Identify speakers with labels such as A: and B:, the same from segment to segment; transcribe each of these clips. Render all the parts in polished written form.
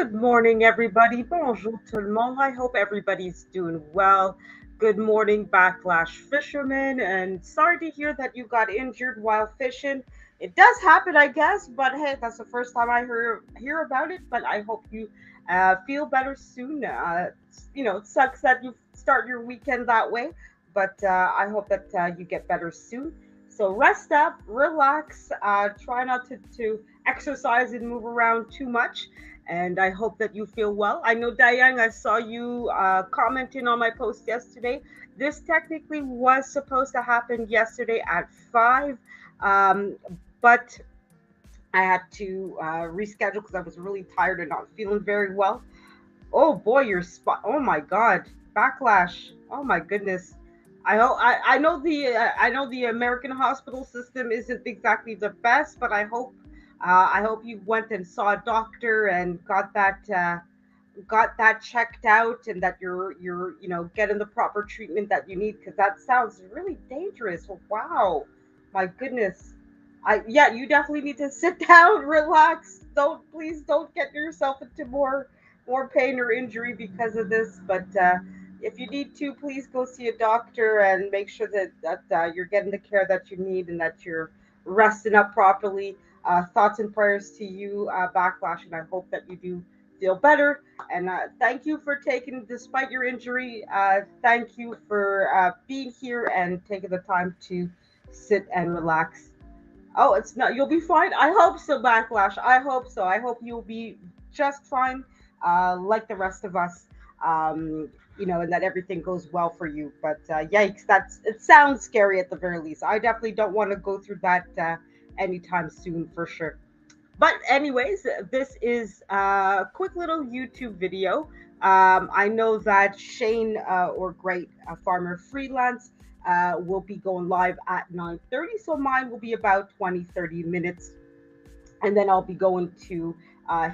A: Good morning, everybody. Bonjour tout le monde. I hope everybody's doing well. Good morning, Backlash Fishermen. And sorry to hear that you got injured while fishing. It does happen, I guess, but hey, that's the first time I hear about it. But I hope you feel better soon. It sucks that you start your weekend that way, but I hope that you get better soon. So rest up, relax, try not to exercise and move around too much, and I hope that you feel well. I know, Diane, I saw you commenting on my post yesterday. This technically was supposed to happen yesterday at 5, um, but I had to reschedule because I was really tired and not feeling very well. Oh boy, your spot. Oh my God, backlash. Oh my goodness. I know the American hospital system isn't exactly the best, but I hope you went and saw a doctor and got that checked out, and that you're getting the proper treatment that you need, because that sounds really dangerous. Wow, my goodness. I Yeah, you definitely need to sit down, relax. Don't get yourself into more pain or injury because of this. But if you need to, please go see a doctor and make sure that you're getting the care that you need and that you're resting up properly. Thoughts and prayers to you, Backlash, and I hope that you do feel better. And thank you for taking, despite your injury, thank you for being here and taking the time to sit and relax. Oh, it's not. You'll be fine. I hope so, Backlash. I hope so. I hope you'll be just fine, like the rest of us. And that everything goes well for you. But yikes, it sounds scary at the very least. I definitely don't want to go through that anytime soon, for sure. But anyways, this is a quick little YouTube video. I know that Shane, or Great Farmer Freelance, will be going live at 9:30, so mine will be about 20-30 minutes, and then I'll be going to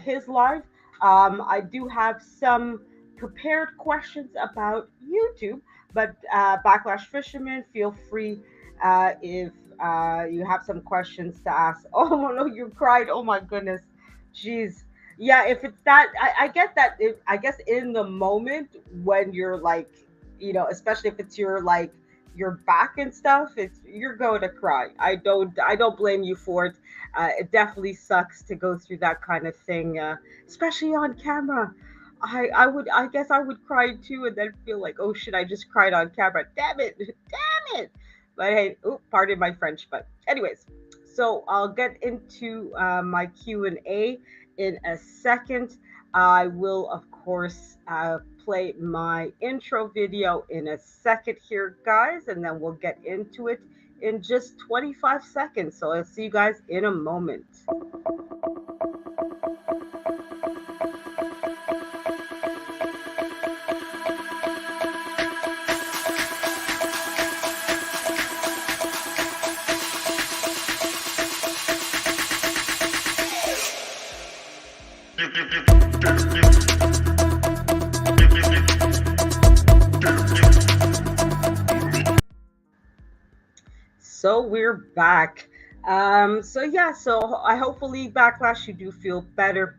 A: his live. I do have some prepared questions about YouTube, but Backlash Fisherman, feel free if you have some questions to ask. Oh no, you cried! Oh my goodness, jeez. Yeah, if it's that, I get that. I guess in the moment when you're like, especially if it's your back and stuff, you're going to cry. I don't blame you for it. It definitely sucks to go through that kind of thing, especially on camera. I guess I would cry too, and then feel like, oh shit, I just cried on camera. Damn it, damn it. But hey, pardon my French. But anyways, so I'll get into my Q&A in a second. I will, of course, play my intro video in a second here, guys, and then we'll get into it in just 25 seconds. So I'll see you guys in a moment. So we're back. So yeah, so I hopefully, Backlash, you do feel better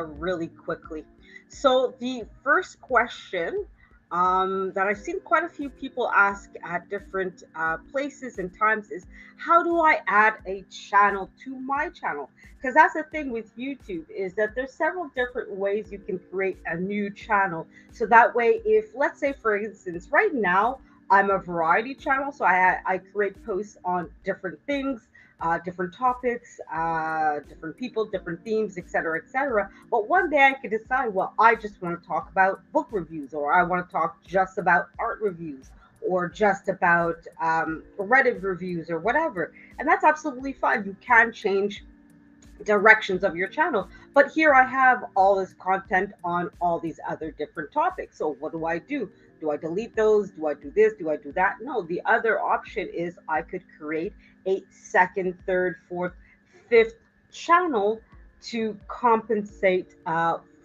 A: really quickly. So the first question that I've seen quite a few people ask at different places and times is, how do I add a channel to my channel? Because that's the thing with YouTube, is that there's several different ways you can create a new channel. So that way, if, let's say for instance, right now I'm a variety channel, so I create posts on different things, different topics, different people, different themes, etc., etc. But one day I could decide, well, I just want to talk about book reviews, or I want to talk just about art reviews, or just about Reddit reviews, or whatever. And that's absolutely fine. You can change directions of your channel. But here I have all this content on all these other different topics. So what do I do? Do I delete those? Do I do this? Do I do that? No, the other option is I could create a second, third, fourth, fifth channel to compensate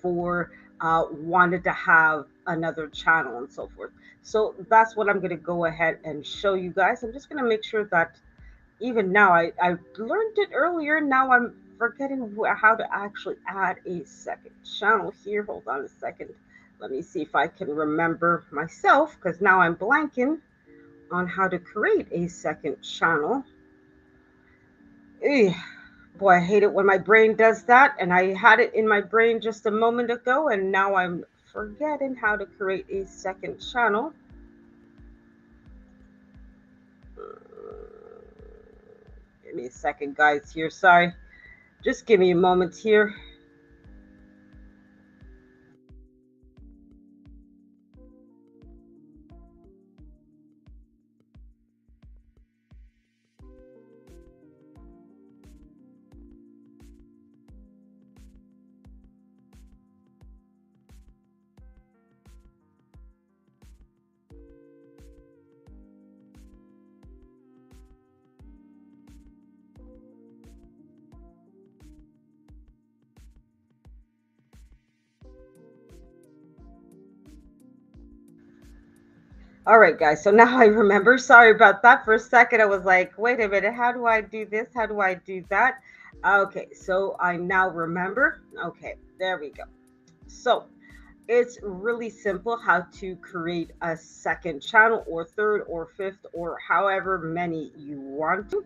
A: for wanted to have another channel and so forth. So that's what I'm going to go ahead and show you guys. I'm just going to make sure that even now, I learned it earlier. Now I'm forgetting how to actually add a second channel here. Hold on a second. Let me see if I can remember myself, because now I'm blanking on how to create a second channel. Eugh, boy, I hate it when my brain does that. And I had it in my brain just a moment ago, and now I'm forgetting how to create a second channel. Give me a second, guys, here. Sorry. Just give me a moment here. All right, guys. So now I remember. Sorry about that. For a second, I was like, wait a minute. How do I do this? How do I do that? Okay, so I now remember. Okay, there we go. So it's really simple how to create a second channel, or third or fifth, or however many you want to.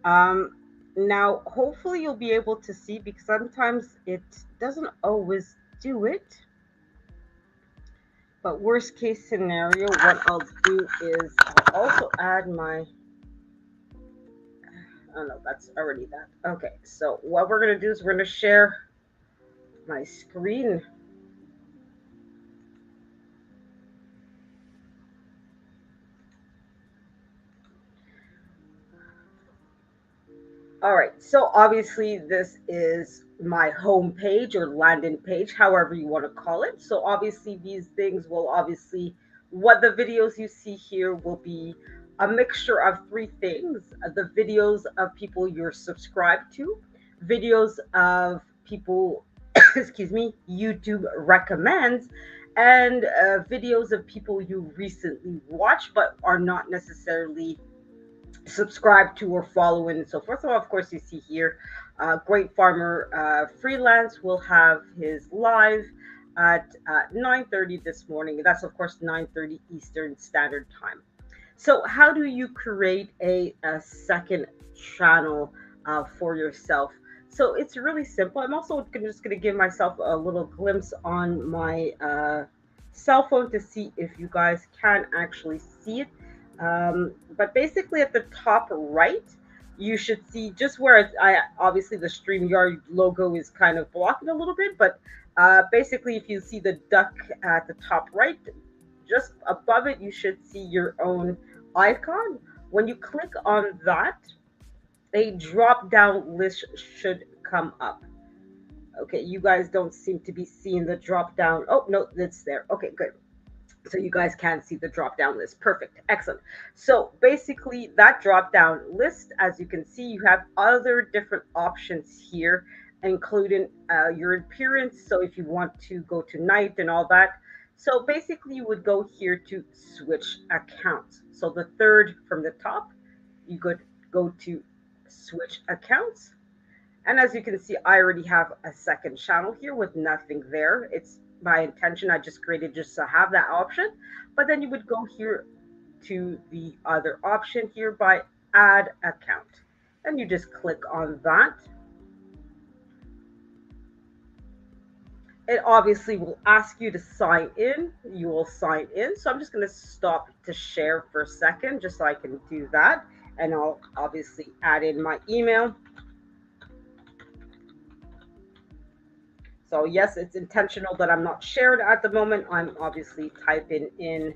A: Um, Now, hopefully, you'll be able to see, because sometimes it doesn't always do it. But worst case scenario, what I'll do is I'll also add my, oh no, that's already that. Okay, so what we're gonna do is we're gonna share my screen. All right, so obviously this is my home page or landing page, however you want to call it. So obviously these things will obviously, what the videos you see here will be a mixture of three things: the videos of people you're subscribed to, videos of people, excuse me, YouTube recommends, and videos of people you recently watched but are not necessarily subscribe to or follow and so forth. So of course you see here, Great Farmer Freelance will have his live at 9:30 this morning. That's of course 9:30 Eastern Standard Time. So how do you create a second channel for yourself? So it's really simple. I'm also just going to give myself a little glimpse on my cell phone to see if you guys can actually see it. But basically, at the top right, you should see just where I obviously the StreamYard logo is kind of blocking a little bit, but basically, if you see the duck at the top right, just above it, you should see your own icon. When you click on that, a drop down list should come up. Okay, you guys don't seem to be seeing the drop down. Oh, no, it's there. Okay, good. So you guys can see the drop down list. Perfect. Excellent. So basically that drop down list, as you can see, you have other different options here, including your appearance. So if you want to go to night and all that. So basically you would go here to switch accounts. So the third from the top, you could go to switch accounts. And as you can see, I already have a second channel here with nothing there. It's my intention. I just created just to have that option. But then you would go here to the other option here by add account. And you just click on that. It obviously will ask you to sign in. You will sign in. So I'm just going to stop to share for a second just so I can do that. And I'll obviously add in my email. So yes, it's intentional that I'm not shared at the moment. I'm obviously typing in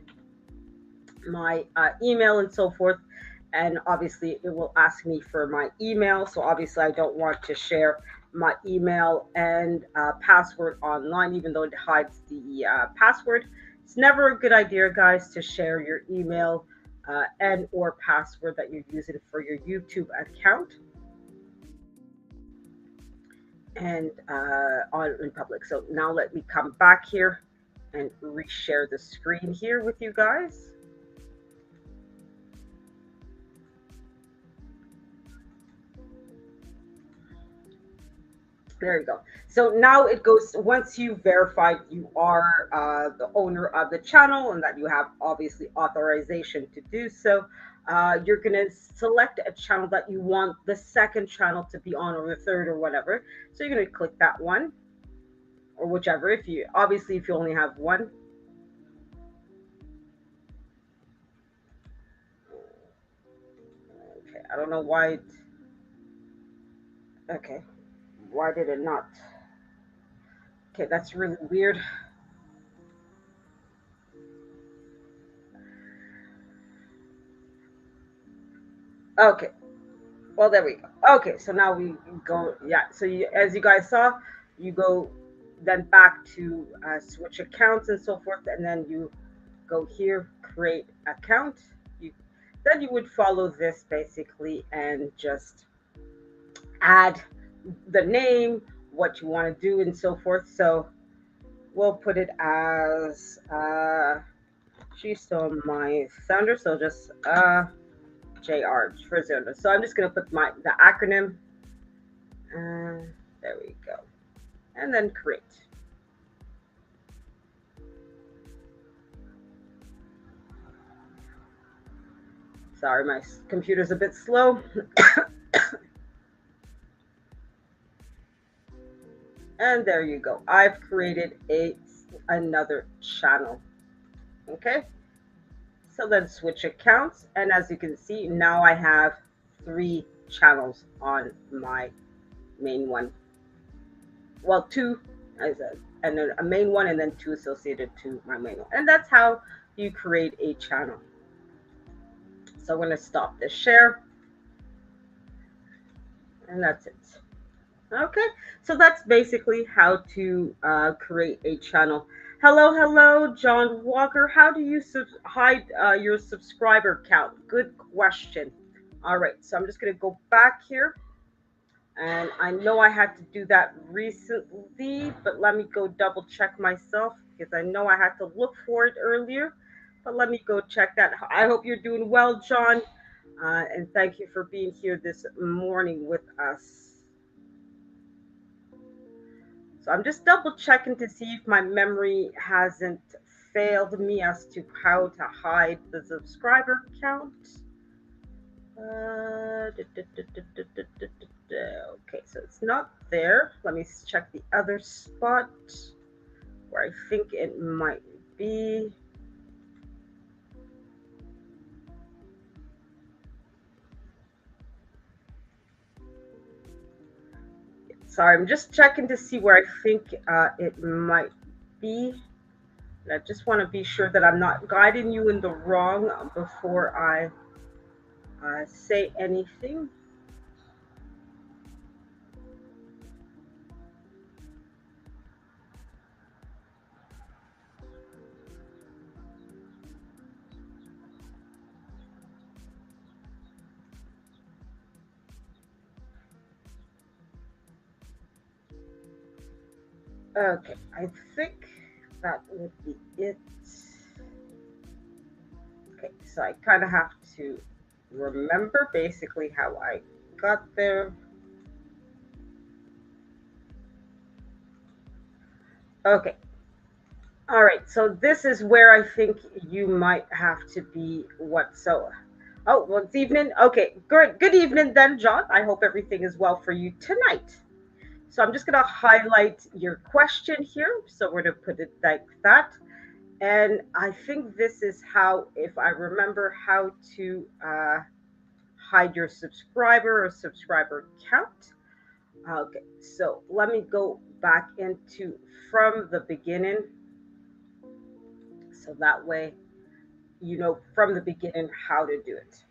A: my email and so forth. And obviously it will ask me for my email. So obviously I don't want to share my email and password online, even though it hides the password. It's never a good idea, guys, to share your email and or password that you're using for your YouTube account and on in public. So now let me come back here and reshare the screen here with you guys. There you go. So now it goes, once you verified you are the owner of the channel and that you have obviously authorization to do so, you're going to select a channel that you want the second channel to be on, or the third, or whatever. So you're going to click that one, or whichever. If you obviously, if you only have one. Okay, I don't know why. Okay, why did it not? Okay, that's really weird. Okay, well, there we go. Okay, so now we go. Yeah, so as you guys saw, you go then back to switch accounts and so forth, and then you go here, create account. You then you would follow this basically and just add the name, what you want to do, and so forth. So we'll put it as she's still my founder, so just JR for Zona. So I'm just gonna put the acronym. There we go, and then create. Sorry, my computer's a bit slow. And there you go. I've created another channel. Okay. So then switch accounts, and as you can see, now I have 3 channels on my main one. Well, 2 and then a main one, and then 2 associated to my main one. And that's how you create a channel. So I'm going to stop the share, and that's it. Okay, so that's basically how to create a channel. Hello, hello, John Walker. How do you hide your subscriber count? Good question. All right, so I'm just going to go back here. And I know I had to do that recently, but let me go double check myself because I know I had to look for it earlier. But let me go check that. I hope you're doing well, John. And thank you for being here this morning with us. So I'm just double checking to see if my memory hasn't failed me as to how to hide the subscriber count. Okay, so it's not there. Let me check the other spot where I think it might be. Sorry, I'm just checking to see where I think it might be. And I just want to be sure that I'm not guiding you in the wrong before I say anything. Okay, I think that would be it. Okay, so I kind of have to remember basically how I got there. Okay. All right. So this is where I think you might have to be what so oh well it's evening. Okay, good evening then, John. I hope everything is well for you tonight. So I'm just gonna highlight your question here. So we're gonna put it like that. And I think this is how, if I remember how to hide your subscriber or subscriber count. Okay, so let me go back into from the beginning. So that way, you know from the beginning how to do it.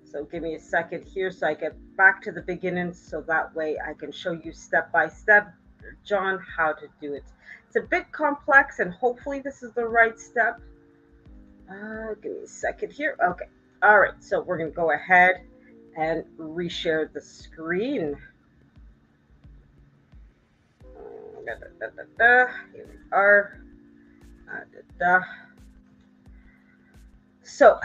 A: So give me a second here so I get back to the beginning so that way I can show you step by step, John, how to do it. It's a bit complex and hopefully this is the right step. Give me a second here. Okay. All right. So we're going to go ahead and reshare the screen. Here we are. So,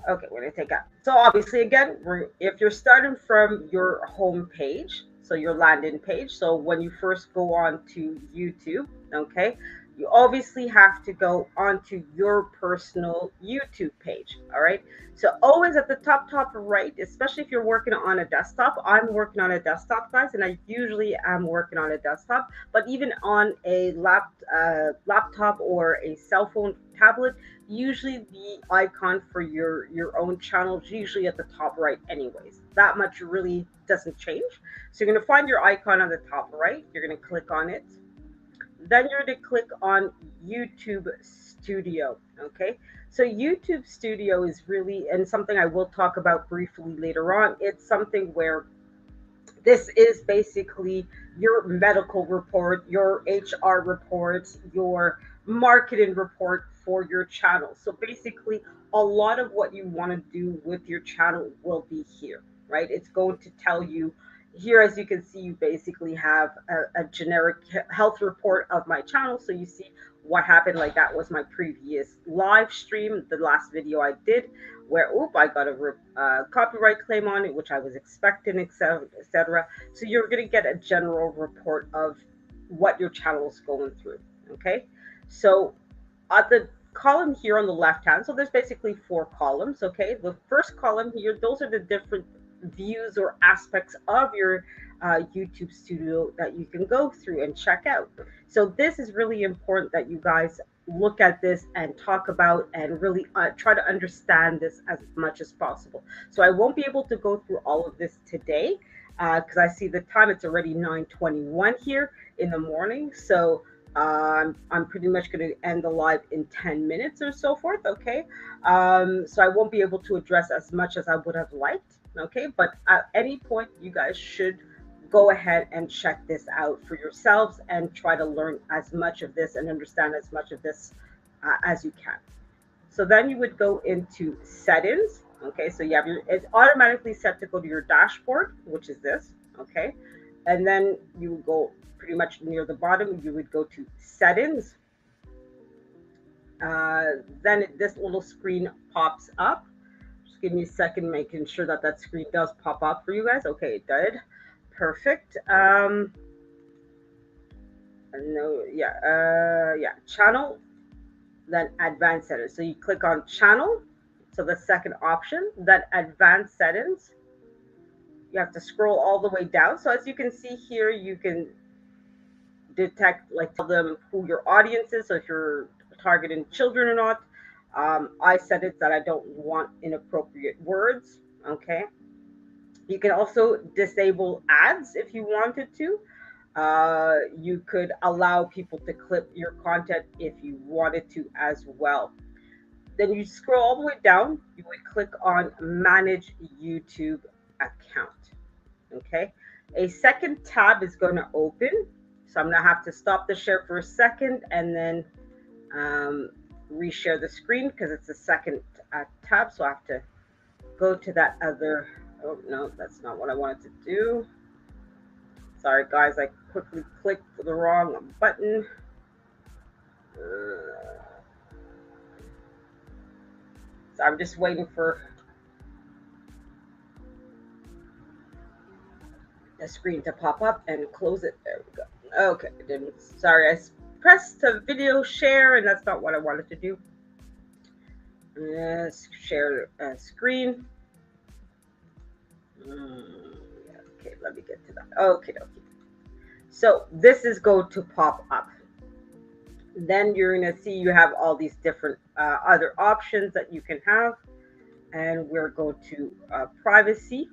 A: okay, we're going to take out. So obviously, again, if you're starting from your home page, So your landing page. So when you first go on to YouTube, okay, you obviously have to go onto your personal YouTube page. All right. So always at the top right, especially if you're working on a desktop. I'm working on a desktop, guys, and I usually am working on a desktop. But even on a laptop or a cell phone tablet, usually the icon for your own channel is usually at the top right anyways. That much really doesn't change. So you're going to find your icon on the top right. You're going to click on it. Then you're going to click on YouTube Studio. Okay. So YouTube Studio is really, and something I will talk about briefly later on, it's something where this is basically your medical report, your HR report, your marketing report for your channel. So basically, a lot of what you want to do with your channel will be here, right? It's going to tell you here, as you can see, you basically have a generic health report of my channel. So you see what happened. Like that was my previous live stream, the last video I did, where I got a copyright claim on it, which I was expecting, etc., etc. So you're going to get a general report of what your channel is going through. Okay, so at the column here on the left hand, so there's basically 4 columns. Okay, the first column here, those are the different views or aspects of your YouTube studio that you can go through and check out. So this is really important that you guys look at this and talk about and really try to understand this as much as possible. So I won't be able to go through all of this today because I see the time, it's already 9:21 here in the morning. So I'm pretty much going to end the live in 10 minutes or so forth. Okay. So I won't be able to address as much as I would have liked. Okay. But at any point, you guys should go ahead and check this out for yourselves and try to learn as much of this and understand as much of this as you can. So then you would go into settings. Okay. So you have it's automatically set to go to your dashboard, which is this. Okay. And then you would go pretty much near the bottom, you would go to settings. Then this little screen pops up. Just give me a second, making sure that that screen does pop up for you guys. Okay, it did. Perfect. No, yeah, channel, then advanced settings. So you click on channel. So the second option, then advanced settings. You have to scroll all the way down. So as you can see here, you can detect, like, tell them who your audience is. So if you're targeting children or not. I set it that I don't want inappropriate words. Okay. You can also disable ads if you wanted to. You could allow people to clip your content if you wanted to as well. Then you scroll all the way down. You would click on manage YouTube account. Okay. A second tab is going to open. So I'm going to have to stop the share for a second and then reshare the screen because it's a second tab. So I have to go to that other. Oh, no, that's not what I wanted to do. Sorry, guys. I quickly clicked the wrong button. So I'm just waiting for the screen to pop up and close it. There we go. Okay, I didn't. Sorry, I pressed a video share, and that's not what I wanted to do. Share screen. Okay, let me get to that. Okay. So this is going to pop up. Then you're going to see you have all these different other options that you can have. And we're going to privacy.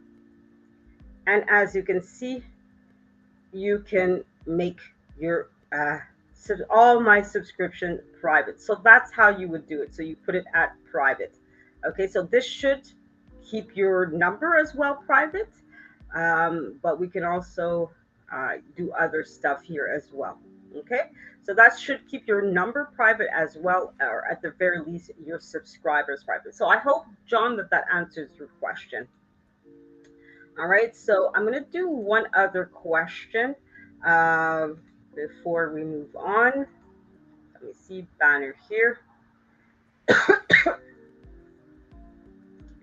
A: And as you can see, you can make your all my subscription private. So that's how you would do it. So you put it at private. Okay, so this should keep your number as well private. But we can also do other stuff here as well. Okay, so that should keep your number private as well, or at the very least your subscribers private. So I hope, John, that answers your question. All right, so I'm going to do one other question before we move on. Let me see, banner here.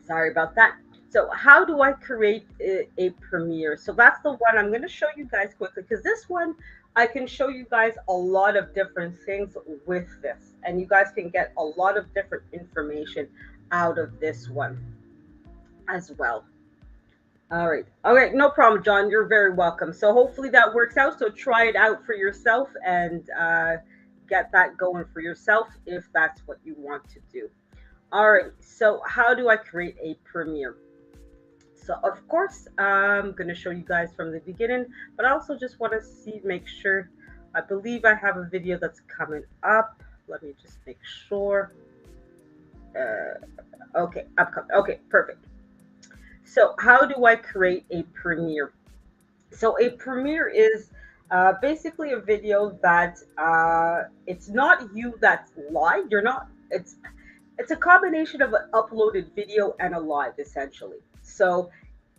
A: Sorry about that. So how do I create a premiere? So that's the one I'm going to show you guys quickly, because this one I can show you guys a lot of different things with this, and you guys can get a lot of different information out of this one as well. All right. All right. No problem, John. You're very welcome. So hopefully that works out. So try it out for yourself and get that going for yourself if that's what you want to do. All right. So how do I create a premiere? So of course, I'm going to show you guys from the beginning, but I also just want to see, make sure, I believe I have a video that's coming up. Let me just make sure. Okay, upcoming. Okay, perfect. So how do I create a premiere? So a premiere is basically a video that it's not you that's live. You're not. It's a combination of an uploaded video and a live, essentially. So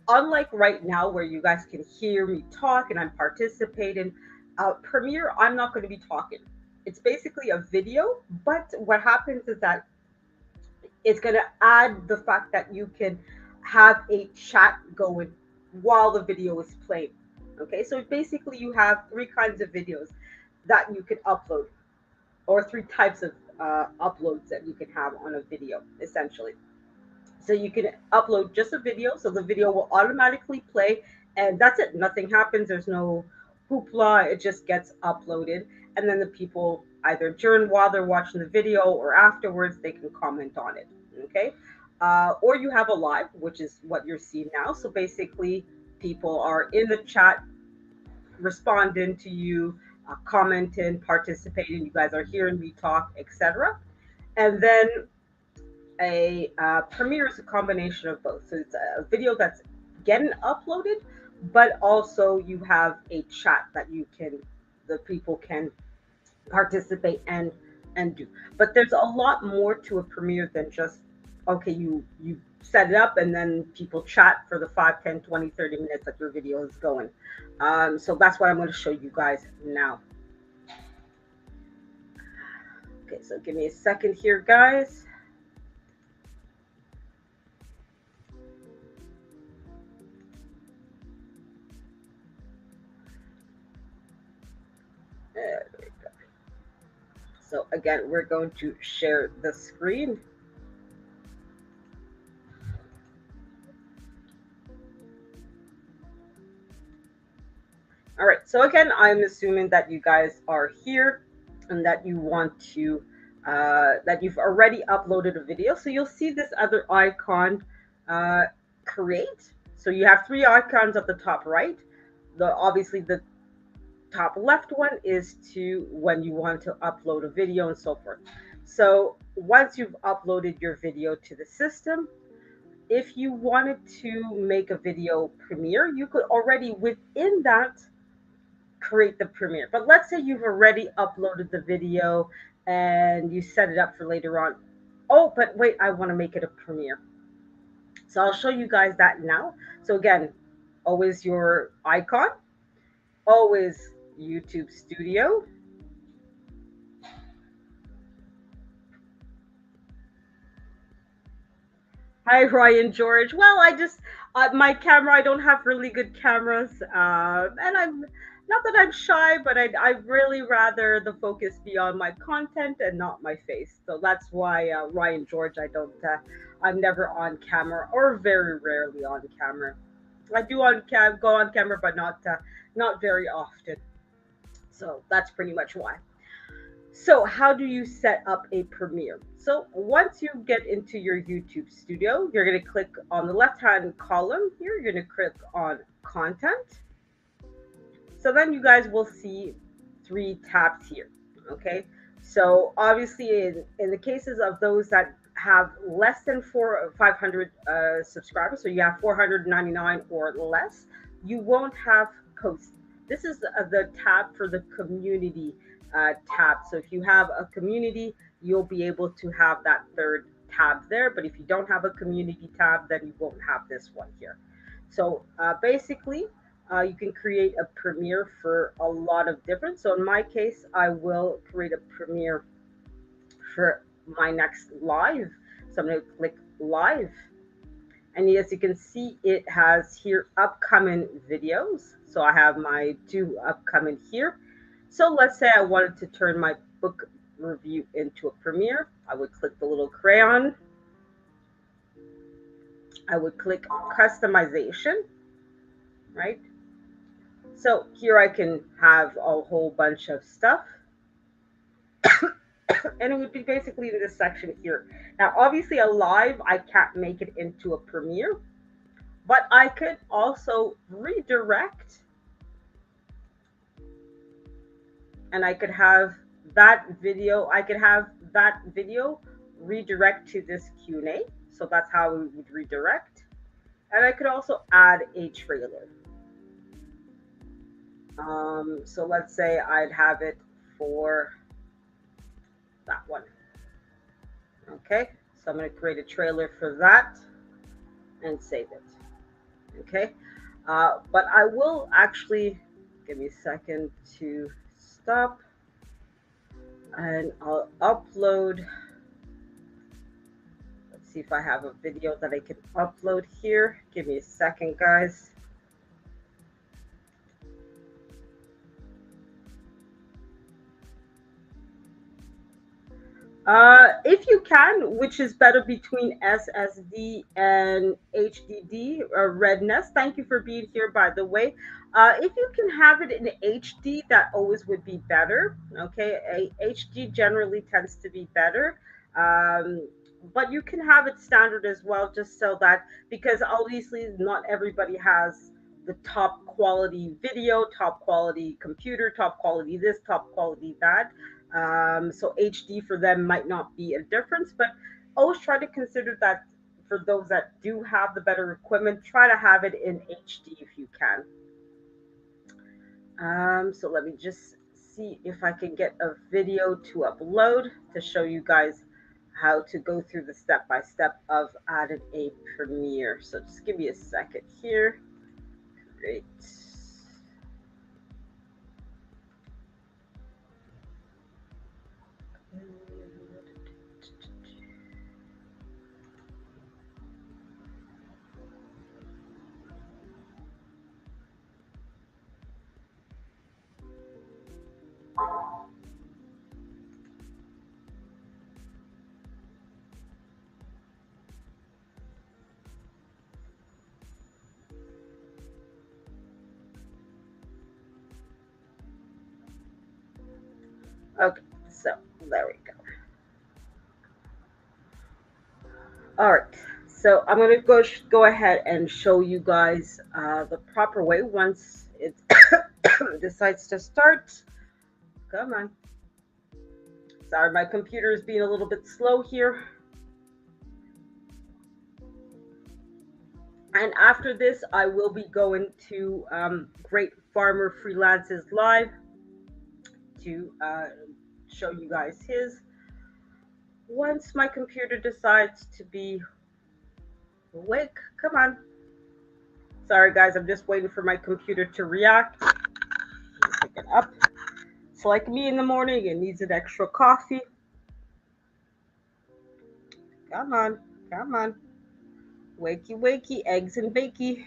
A: unlike right now where you guys can hear me talk and I'm participating, Premiere, I'm not going to be talking. It's basically a video, but what happens is that it's going to add the fact that you can have a chat going while the video is playing. Okay, so basically you have three kinds of videos that you can upload, or three types of uploads that you can have on a video, essentially. So you can upload just a video, so the video will automatically play, and that's it. Nothing happens. There's no hoopla. It just gets uploaded, and then the people either during while they're watching the video or afterwards they can comment on it. Okay, or you have a live, which is what you're seeing now. So basically, people are in the chat responding to you, commenting, participating. You guys are hearing me talk, etc. And then a premiere is a combination of both. So it's a video that's getting uploaded, but also you have a chat that the people can participate and do. But there's a lot more to a premiere than just, okay, you set it up and then people chat for the 5, 10, 20, 30 minutes that your video is going. So that's what I'm going to show you guys now. Okay, so give me a second here, guys. There we go. So again, we're going to share the screen. All right, so again, I'm assuming that you guys are here and that you want to, that you've already uploaded a video. So you'll see this other icon, create. So you have three icons at the top right. Obviously the top left one is to when you want to upload a video and so forth. So once you've uploaded your video to the system, if you wanted to make a video premiere, you could already within that create the premiere. But let's say you've already uploaded the video and you set it up for later on. Oh, but wait, I want to make it a premiere. So I'll show you guys that now. So again, always your icon, always YouTube Studio. Hi, Ryan George. Well, I just my camera. I don't have really good cameras, and I'm not that I'm shy, but I really rather the focus be on my content and not my face. So that's why Ryan George. I don't. I'm never on camera, or very rarely on camera. I do go on camera, but not very often. So that's pretty much why. So, how do you set up a premiere? So, once you get into your YouTube studio, you're going to click on the left hand column here. You're going to click on content. So, then you guys will see three tabs here. Okay. So, obviously, in the cases of those that have less than 500 subscribers, so you have 499 or less, you won't have posts. This is the tab for the community tab. So if you have a community, you'll be able to have that third tab there. But if you don't have a community tab, then you won't have this one here. So basically, you can create a premiere for a lot of different. So in my case, I will create a premiere for my next live. So I'm going to click live. And as you can see, it has here upcoming videos. So I have my 2 upcoming here. So let's say I wanted to turn my book review into a premiere. I would click the little crayon. I would click customization, right? So here I can have a whole bunch of stuff. And it would be basically in this section here. Now, obviously, a live, I can't make it into a premiere, but I could also redirect, and I could have that video. I could have that video redirect to this Q&A. So that's how we would redirect. And I could also add a trailer. So let's say I'd have it for that one. Okay, so I'm going to create a trailer for that and save it. Okay, but I will actually, give me a second to stop, and I'll upload. Let's see if I have a video that I can upload here. Give me a second, guys. If you can, which is better between SSD and HDD or Redness. Thank you for being here, by the way. If you can have it in HD, that always would be better. Okay, HD generally tends to be better. But you can have it standard as well, just so that, because obviously not everybody has the top quality video, top quality computer, top quality this, top quality that. So HD for them might not be a difference, but always try to consider that for those that do have the better equipment, try to have it in HD if you can. So let me just see if I can get a video to upload to show you guys how to go through the step-by-step of adding a premiere. So just give me a second here. Great. Okay, so there we go. All right, so I'm gonna go ahead and show you guys the proper way once it decides to start. Come on. Sorry, my computer is being a little bit slow here. And after this, I will be going to Great Farmer Freelances Live to show you guys his. Once my computer decides to be awake, come on. Sorry, guys, I'm just waiting for my computer to react. Pick it up. It's like me in the morning, it needs an extra coffee. Come on, come on. Wakey, wakey, eggs and bakey.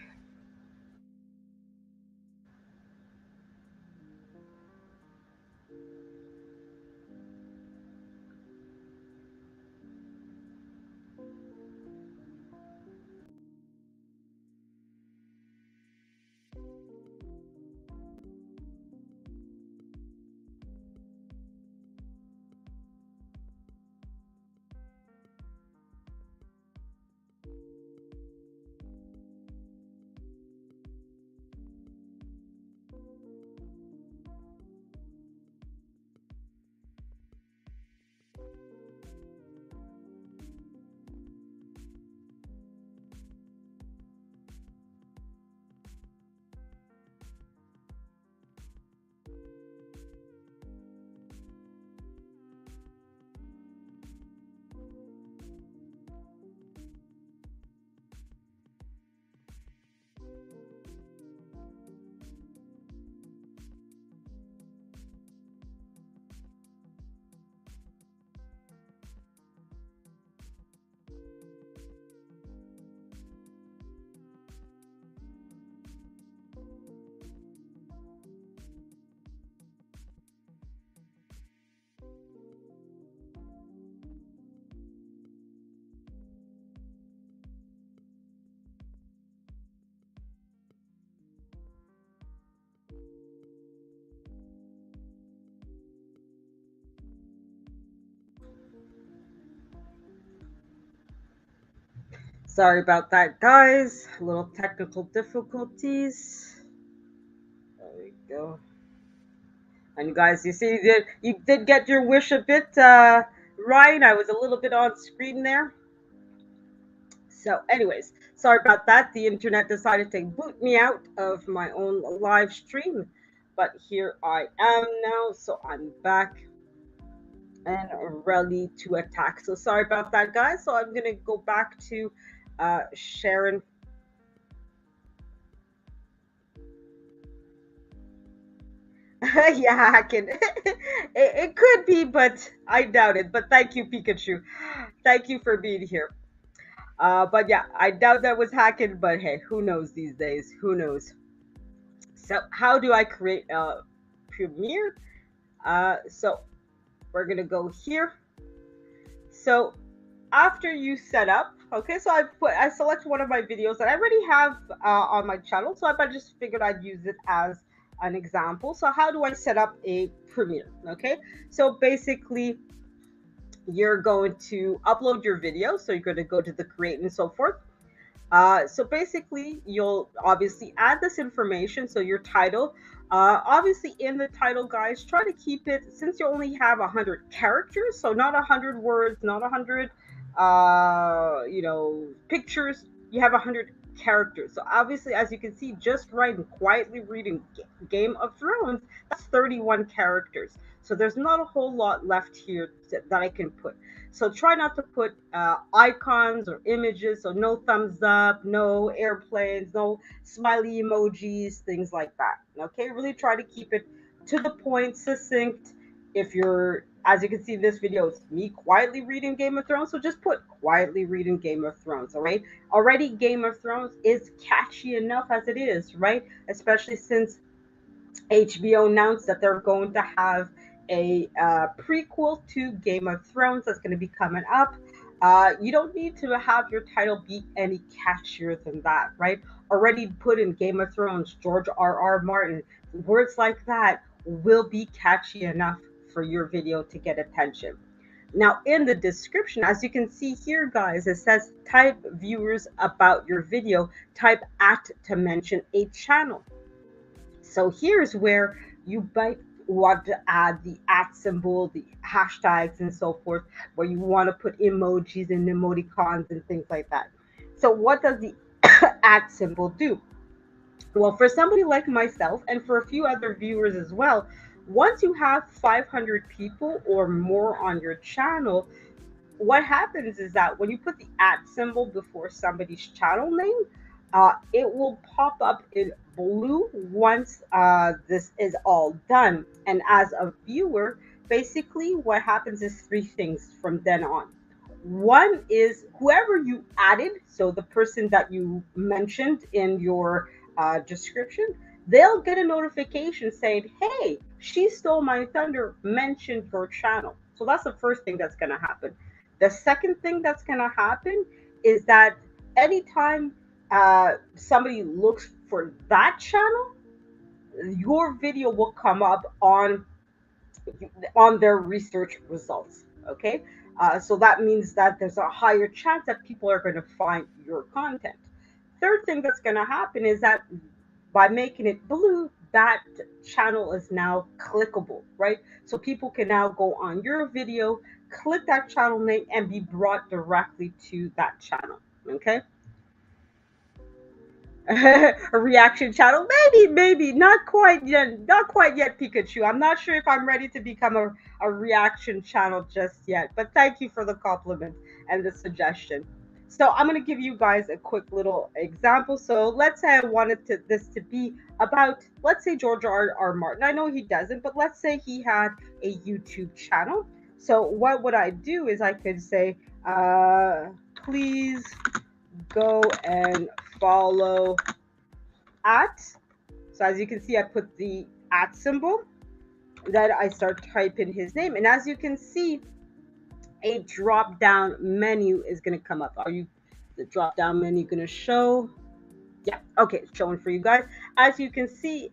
A: Sorry about that, guys. A little technical difficulties. There we go. And guys, you see, you did get your wish a bit right. I was a little bit on screen there. So, anyways, sorry about that. The internet decided to boot me out of my own live stream, but here I am now. So I'm back and ready to attack. So sorry about that, guys. So I'm gonna go back to Sharon. Yeah, I can. It could be, but I doubt it. But thank you, Pikachu. Thank you for being here. But yeah, I doubt that was hacking. But hey, who knows these days? Who knows? So how do I create a premiere? So we're gonna go here. So after you set up, okay, so I select one of my videos that I already have on my channel. So I just figured I'd use it as an example. So how do I set up a premiere? Okay, so basically you're going to upload your video. So you're going to go to the create and so forth. So basically, you'll obviously add this information. So your title, obviously in the title, guys, try to keep it, since you only have 100 characters, so not 100 words, not 100, pictures. You have 100 characters. So obviously, as you can see, just writing quietly reading Game of Thrones, that's 31 characters. So there's not a whole lot left here that I can put. So try not to put icons or images. So no thumbs up, no airplanes, no smiley emojis, things like that. Okay, really try to keep it to the point, succinct. If you're, as you can see, this video is me quietly reading Game of Thrones. So just put quietly reading Game of Thrones. All right. Already, Game of Thrones is catchy enough as it is, right? Especially since HBO announced that they're going to have a prequel to Game of Thrones that's going to be coming up. You don't need to have your title be any catchier than that, right? Already put in Game of Thrones, George R. Martin, words like that will be catchy enough for your video to get attention. Now, in the description, as you can see here, guys, it says type viewers about your video, type at to mention a channel. So here's where you might want to add the at symbol, the hashtags, and so forth, where you want to put emojis and emoticons and things like that. So, what does the at symbol do? Well, for somebody like myself and for a few other viewers as well, once you have 500 people or more on your channel, what happens is that when you put the at symbol before somebody's channel name, it will pop up in blue once this is all done. And as a viewer, basically what happens is three things from then on. One is whoever you added, so the person that you mentioned in your description, they'll get a notification saying, hey, she stole my thunder, mentioned your channel. So that's the first thing that's going to happen. The second thing that's going to happen is that anytime somebody looks for that channel, your video will come up on their research results. Okay, so that means that there's a higher chance that people are going to find your content. Third thing that's going to happen is that by making it blue, that channel is now clickable, right? So people can now go on your video, click that channel name, and be brought directly to that channel. Okay. A reaction channel, maybe not quite yet, not quite yet, Pikachu. I'm not sure if I'm ready to become a reaction channel just yet, but thank you for the compliment and the suggestion. So I'm going to give you guys a quick little example. So let's say I wanted this to be about, let's say, George R. Martin. I know he doesn't, but let's say he had a YouTube channel. So what would I do is I could say, please go and follow at. So as you can see, I put the at symbol. Then I start typing his name. And as you can see, a drop down menu is going to come up. Are you, the drop down menu going to show? Yeah, okay, it's showing for you guys. As you can see,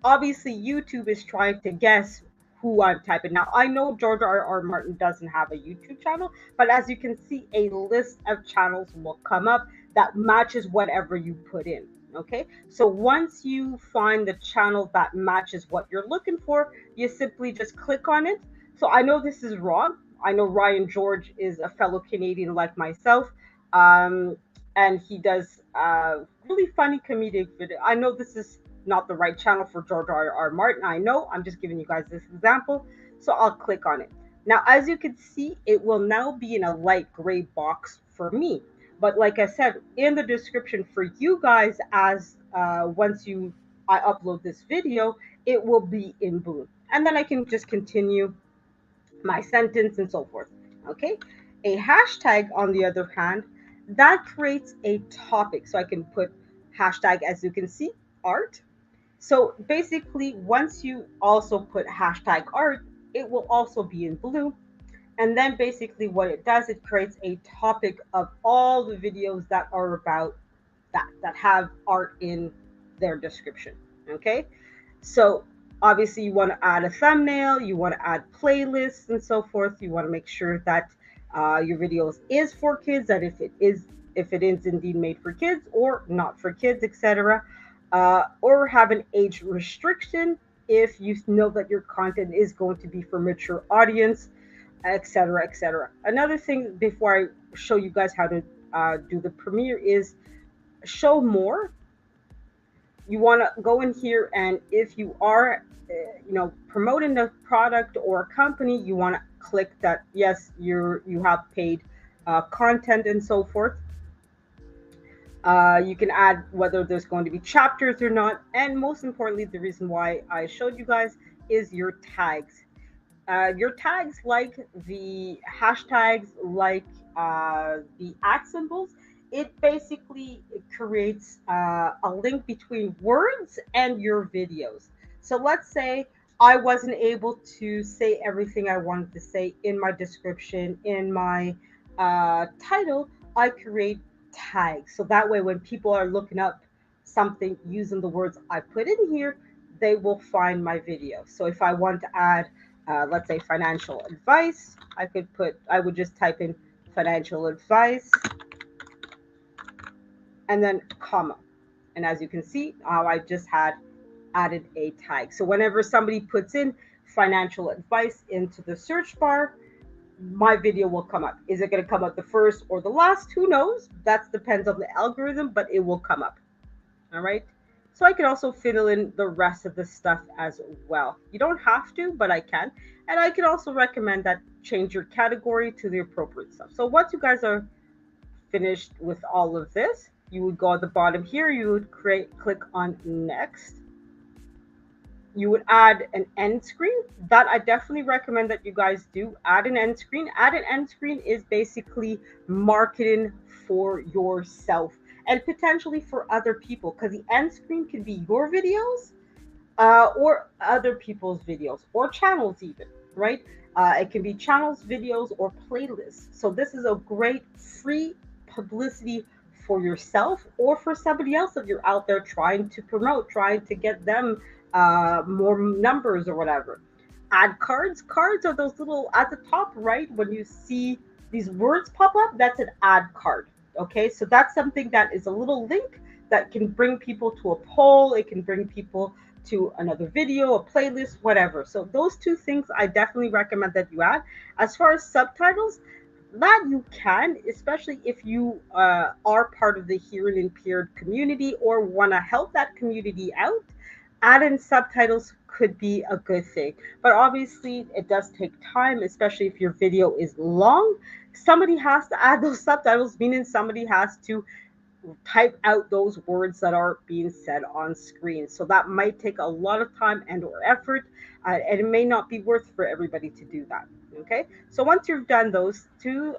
A: obviously YouTube is trying to guess who I'm typing. Now, I know George R. Martin doesn't have a YouTube channel, but as you can see, a list of channels will come up that matches whatever you put in. Okay, so once you find the channel that matches what you're looking for, you simply just click on it. So I know this is wrong. I know Ryan George is a fellow Canadian like myself, um, and he does really funny comedic video. I know this is not the right channel for George R. Martin. I know. I'm just giving you guys this example. So I'll click on it. Now, as you can see, it will now be in a light gray box for me. But like I said, in the description for you guys, as once I upload this video, it will be in blue. And then I can just continue my sentence and so forth. Okay. A hashtag, on the other hand, that creates a topic. So I can put hashtag, as you can see, art. So basically, once you also put hashtag art, it will also be in blue. And then basically what it does, it creates a topic of all the videos that are about that have art in their description. Okay. So obviously you want to add a thumbnail, you want to add playlists and so forth. You want to make sure that your videos is for kids, that if it is indeed made for kids or not for kids, etc. Or have an age restriction if you know that your content is going to be for mature audience, etc., etc. Another thing before I show you guys how to do the premiere is show more. You want to go in here, and if you are promoting the product or company, you want to click that yes, you have paid content and so forth. You can add whether there's going to be chapters or not, and most importantly, the reason why I showed you guys is your tags. Your tags, like the hashtags, like the at symbols, it basically creates a link between words and your videos. So let's say I wasn't able to say everything I wanted to say in my description, in my title. I create tags. So that way, when people are looking up something using the words I put in here, they will find my video. So if I want to add let's say financial advice, I would just type in financial advice and then comma. And as you can see, I just had added a tag. So whenever somebody puts in financial advice into the search bar, my video will come up. Is it going to come up the first or the last? Who knows? That depends on the algorithm, but it will come up. All right. So I can also fill in the rest of the stuff as well. You don't have to, but I can. And I can also recommend that change your category to the appropriate stuff. So once you guys are finished with all of this, you would go at the bottom here, you would click on next. You would add an end screen. That I definitely recommend that you guys do. Add an end screen. Add an end screen is basically marketing for yourself and potentially for other people, because the end screen can be your videos or other people's videos or channels even, right? It can be channels, videos, or playlists. So this is a great free publicity for yourself or for somebody else if you're out there trying to promote, trying to get them more numbers or whatever. Add cards. Cards are those little at the top right when you see these words pop up. That's an ad card. Okay, so that's something that is a little link that can bring people to a poll. It can bring people to another video, a playlist, whatever. So those two things I definitely recommend that you add. As far as subtitles, that you can, especially if you are part of the hearing impaired community or want to help that community out. Add-in subtitles could be a good thing, but obviously it does take time, especially if your video is long. Somebody has to add those subtitles, meaning somebody has to type out those words that are being said on screen. So that might take a lot of time and or effort, and it may not be worth for everybody to do that. Okay, so once you've done those two,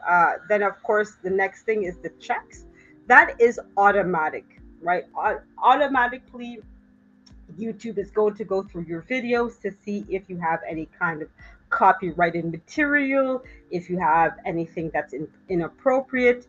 A: then of course the next thing is the checks. That is automatic, right? Automatically YouTube is going to go through your videos to see if you have any kind of copyrighted material, if you have anything that's inappropriate.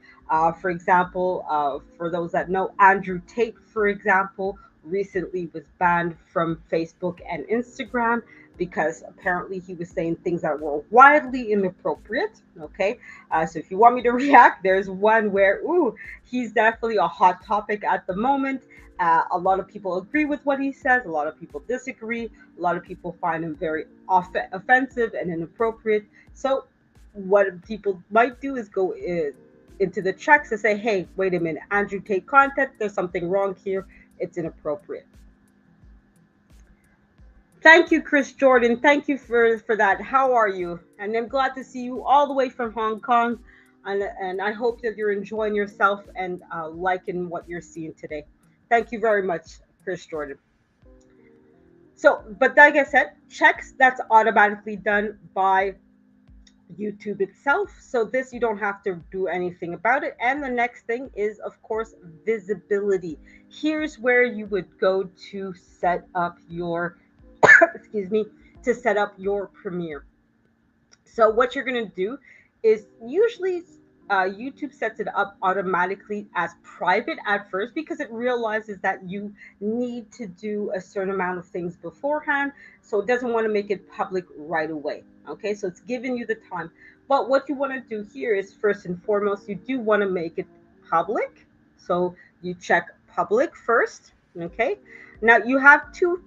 A: For example, for those that know, Andrew Tate, for example, recently was banned from Facebook and Instagram. because apparently he was saying things that were wildly inappropriate. Okay, so if you want me to react, there's one where, ooh, he's definitely a hot topic at the moment. A lot of people agree with what he says, a lot of people disagree, a lot of people find him very offensive and inappropriate. So, what people might do is go into the checks and say, hey, wait a minute, Andrew Tate content, there's something wrong here, it's inappropriate. Thank you, Chris Jordan. Thank you for that. How are you? And I'm glad to see you all the way from Hong Kong. And I hope that you're enjoying yourself and liking what you're seeing today. Thank you very much, Chris Jordan. So, but like I said, checks that's automatically done by YouTube itself. So this you don't have to do anything about it. And the next thing is, of course, visibility. Here's where you would go to set up your excuse me, to set up your premiere. So what you're going to do is usually YouTube sets it up automatically as private at first because it realizes that you need to do a certain amount of things beforehand. So it doesn't want to make it public right away. Okay, so it's giving you the time. But what you want to do here is first and foremost, you do want to make it public. So you check public first. Okay, now you have two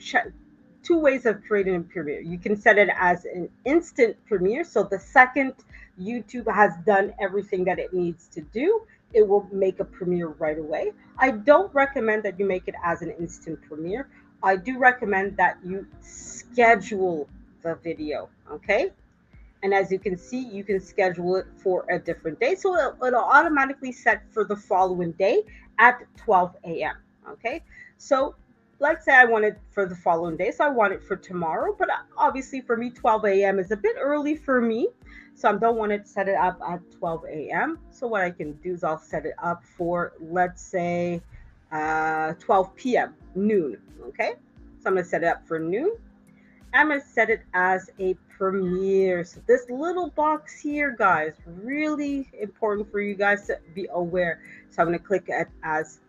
A: ways of creating a premiere. You can set it as an instant premiere. So the second YouTube has done everything that it needs to do, it will make a premiere right away. I don't recommend that you make it as an instant premiere. I do recommend that you schedule the video, okay? And as you can see, you can schedule it for a different day. So it'll automatically set for the following day at 12 a.m. Okay. So let's say I want it for the following day. So I want it for tomorrow. But obviously for me, 12 a.m. is a bit early for me. So I don't want to set it up at 12 a.m. So what I can do is I'll set it up for, let's say, 12 p.m., noon. Okay. So I'm going to set it up for noon. I'm going to set it as a premiere. So this little box here, guys, really important for you guys to be aware. So I'm going to click it as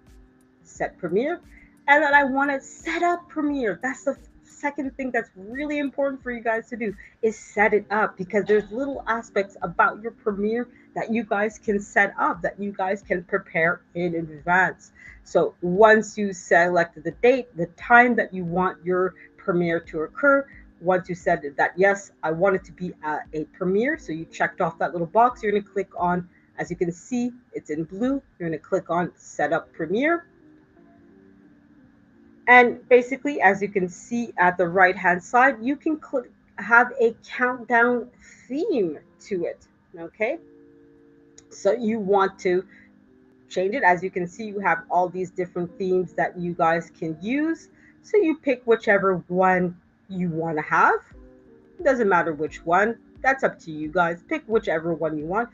A: set premiere. And then I want to set up premiere. That's the second thing that's really important for you guys to do is set it up because there's little aspects about your premiere that you guys can set up, that you guys can prepare in advance. So once you selected the date, the time that you want your premiere to occur, once you said that, yes, I want it to be a premiere, so you checked off that little box, you're going to click on, as you can see, it's in blue, you're going to click on set up premiere. And basically, as you can see at the right hand side, you can have a countdown theme to it. Okay. So you want to change it. As you can see, you have all these different themes that you guys can use. So you pick whichever one you want to have. It doesn't matter which one. That's up to you guys. Pick whichever one you want.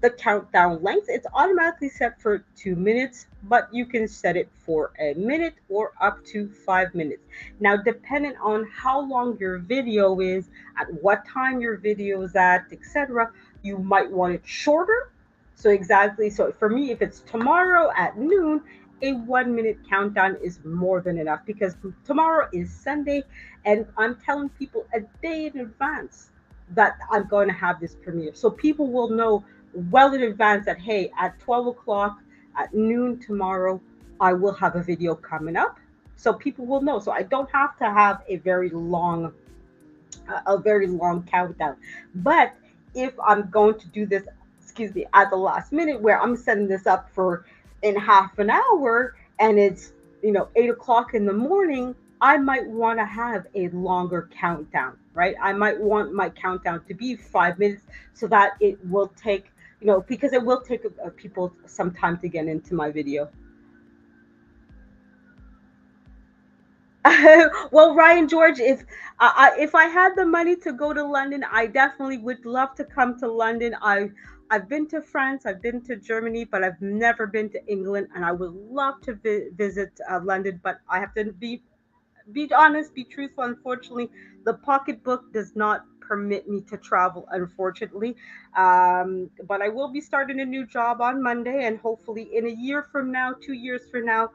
A: The countdown length, it's automatically set for 2 minutes, but you can set it for a minute or up to 5 minutes. Now, depending on how long your video is, at what time your video is at, etc., you might want it shorter. So exactly, so for me, if it's tomorrow at noon, a 1 minute countdown is more than enough because tomorrow is Sunday and I'm telling people a day in advance that I'm going to have this premiere. So people will know well in advance that, hey, at 12 o'clock, at noon tomorrow, I will have a video coming up. So people will know. So I don't have to have a very long countdown. But if I'm going to do this, excuse me, at the last minute where I'm setting this up for in half an hour and it's 8 o'clock in the morning, I might want to have a longer countdown, right? I might want my countdown to be 5 minutes so that it will take, because it will take people some time to get into my video. Well, Ryan George, if I had the money to go to London, I definitely would love to come to London. I've been to France, I've been to Germany, but I've never been to England, and I would love to visit London. But I have to be honest, be truthful. Unfortunately, the pocketbook does not permit me to travel, unfortunately. But I will be starting a new job on Monday, and hopefully, in a year from now, 2 years from now,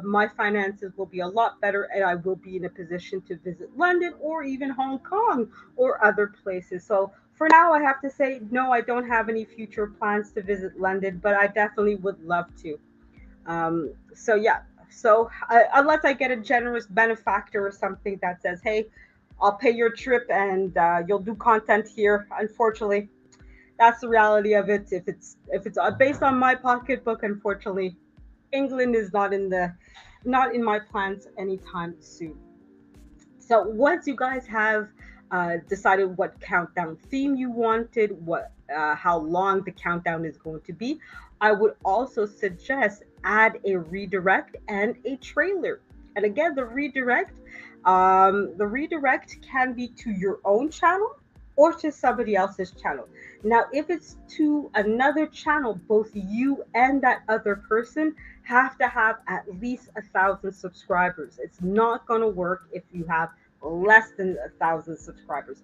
A: my finances will be a lot better, and I will be in a position to visit London or even Hong Kong or other places. So for now, I have to say no. I don't have any future plans to visit London, but I definitely would love to. So yeah, so unless I get a generous benefactor or something that says, "Hey, I'll pay your trip and you'll do content here," unfortunately, that's the reality of it. If it's based on my pocketbook, unfortunately, England is not in my plans anytime soon. So once you guys have decided what countdown theme you wanted, what how long the countdown is going to be, I would also suggest add a redirect and a trailer. And again, the redirect can be to your own channel or to somebody else's channel. Now, if it's to another channel, both you and that other person have to have at least 1,000 subscribers. It's not going to work if you have less than 1,000 subscribers.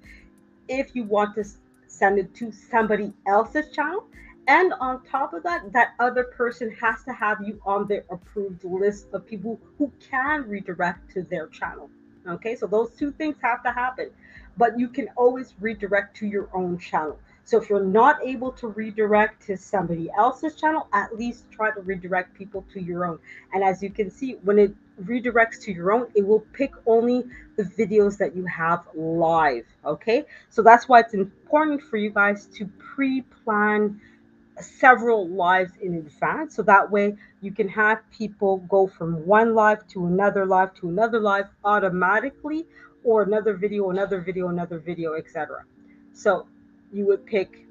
A: If you want to send it to somebody else's channel, and on top of that, that other person has to have you on their approved list of people who can redirect to their channel. Okay, so those two things have to happen, but you can always redirect to your own channel. So if you're not able to redirect to somebody else's channel, at least try to redirect people to your own. And as you can see, when it redirects to your own, it will pick only the videos that you have live. Okay, so that's why it's important for you guys to pre-plan several lives in advance, so that way you can have people go from one live to another live to another live automatically, or another video, another video, another video, etc. So you would pick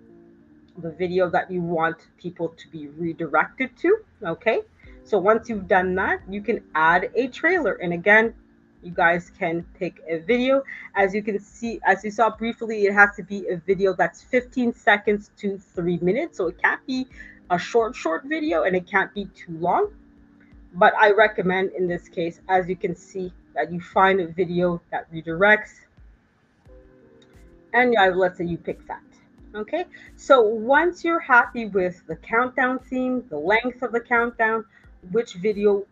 A: the video that you want people to be redirected to. Okay, so once you've done that, you can add a trailer, and again, you guys can pick a video. As you can see, as you saw briefly, it has to be a video that's 15 seconds to 3 minutes, so it can't be a short video, and it can't be too long. But I recommend in this case, as you can see, that you find a video that redirects, and let's say you pick that. Okay, so once you're happy with the countdown theme, the length of the countdown, which video,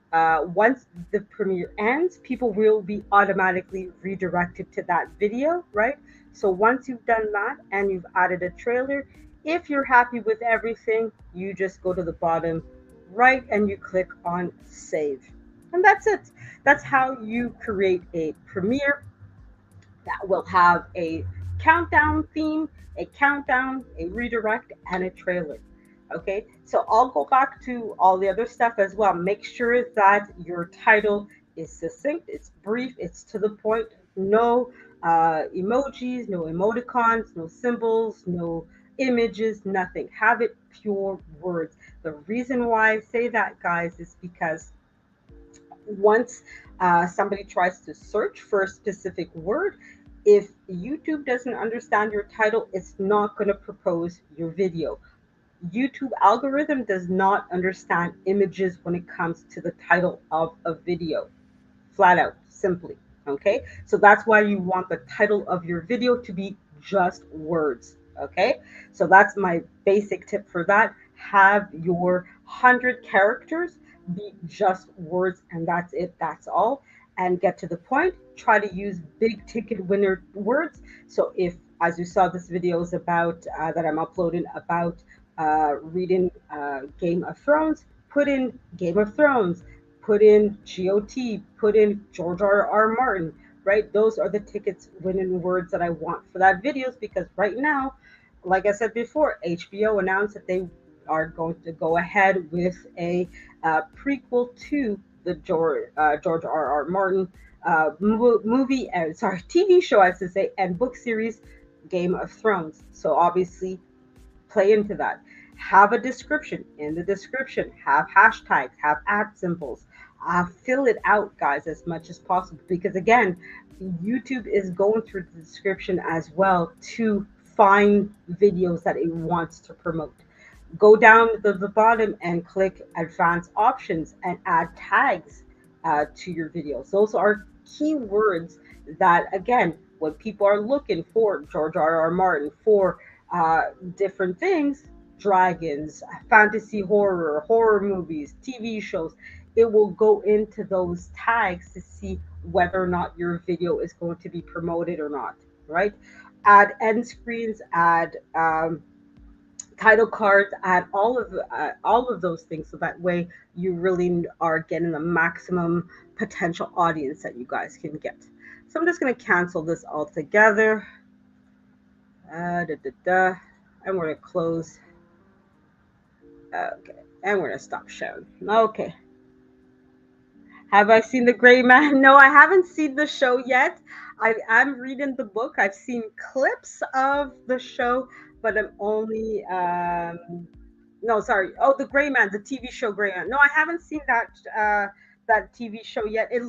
A: once the premiere ends, people will be automatically redirected to that video, right? So once you've done that and you've added a trailer, if you're happy with everything, you just go to the bottom right and you click on save. And that's it. That's how you create a premiere that will have a countdown theme, a countdown, a redirect, and a trailer. Okay, so I'll go back to all the other stuff as well. Make sure that your title is succinct, it's brief, it's to the point. No emojis, no emoticons, no symbols, no images, nothing. Have it pure words. The reason why I say that, guys, is because once somebody tries to search for a specific word, if YouTube doesn't understand your title, it's not going to propose your video. YouTube algorithm does not understand images when it comes to the title of a video, flat out, simply. Okay, so that's why you want the title of your video to be just words. Okay, so that's my basic tip for that. Have your 100 characters be just words, and that's it, that's all. And get to the point. Try to use big ticket winner words. So if, as you saw, this video is about that I'm uploading about reading Game of Thrones, put in Game of Thrones, put in GOT, put in George R. Martin, right? Those are the tickets winning words that I want for that videos, because right now, like I said before, HBO announced that they are going to go ahead with a prequel to the George R. Martin movie, and sorry, TV show, I should say, and book series, Game of Thrones. So obviously, play into that. Have a description. In the description, have hashtags, have at symbols. Fill it out, guys, as much as possible, because again, YouTube is going through the description as well to find videos that it wants to promote. Go down to the bottom and click advanced options and add tags to your videos. Those are keywords that, again, when people are looking for George R. R. Martin for different things, dragons, fantasy horror, horror movies, TV shows, it will go into those tags to see whether or not your video is going to be promoted or not, right? Add end screens, add title cards, add all of those things, so that way you really are getting the maximum potential audience that you guys can get. So I'm just going to cancel this altogether. Da, da, da. I'm going to close. Okay, and we're going to stop sharing. Okay. Have I seen The Gray Man? No, I haven't seen the show yet. I am reading the book. I've seen clips of the show, but I'm only no, sorry. Oh, The Gray Man, the TV show Gray Man. No, I haven't seen that TV show yet. It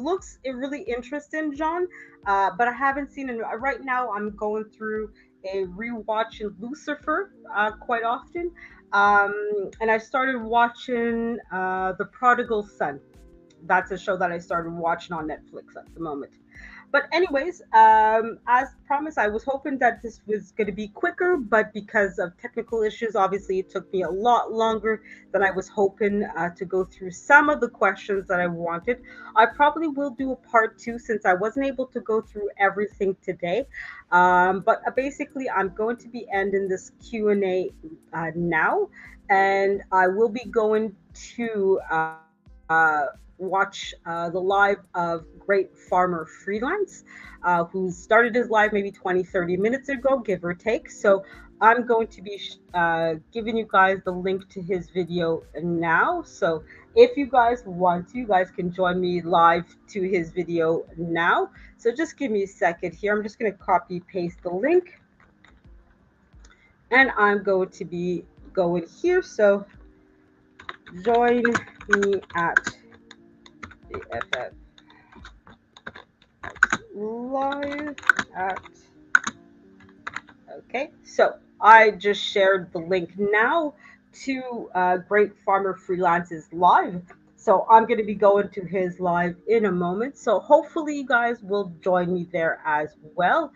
A: really interesting, John. But I haven't seen it right now. I'm going through a rewatch in Lucifer quite often. And I started watching The Prodigal Son. That's a show that I started watching on Netflix at the moment. But anyways, as promised, I was hoping that this was going to be quicker, but because of technical issues, obviously it took me a lot longer than I was hoping to go through some of the questions that I wanted. I probably will do a part two since I wasn't able to go through everything today. But basically, I'm going to be ending this Q&A now, and I will be going to watch the live of Great Farmer Freelance, who started his live maybe 20, 30 minutes ago, give or take. So I'm going to be giving you guys the link to his video now. So if you guys want to, you guys can join me live to his video now. So just give me a second here. I'm just going to copy paste the link, and I'm going to be going here. So join me at BFF live at. Okay, so I just shared the link now to Great Farmer Freelance's live. So I'm going to be going to his live in a moment. So hopefully you guys will join me there as well.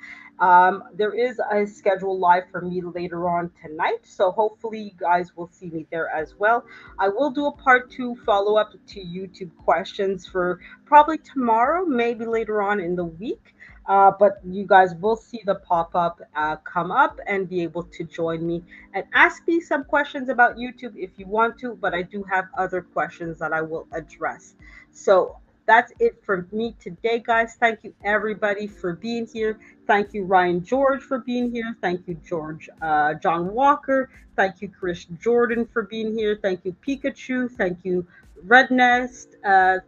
A: There is a scheduled live for me later on tonight. So hopefully you guys will see me there as well. I will do a part two follow up to YouTube questions for probably tomorrow, maybe later on in the week. But you guys will see the pop up come up and be able to join me and ask me some questions about YouTube if you want to. But I do have other questions that I will address. So that's it for me today, guys. Thank you, everybody, for being here. Thank you, Ryan George, for being here. Thank you, John Walker. Thank you, Chris Jordan, for being here. Thank you, Pikachu. Thank you, Red Nest.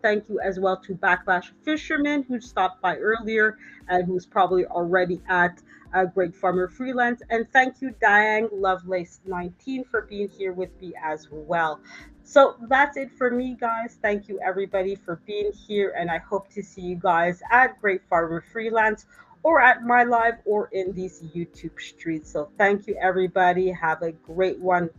A: Thank you as well to Backlash Fisherman, who stopped by earlier and who's probably already at Great Farmer Freelance. And thank you, Diane Lovelace 19, for being here with me as well. So that's it for me, guys. Thank you, everybody, for being here. And I hope to see you guys at Great Farmer Freelance or at my live or in these YouTube streets. So thank you, everybody. Have a great one.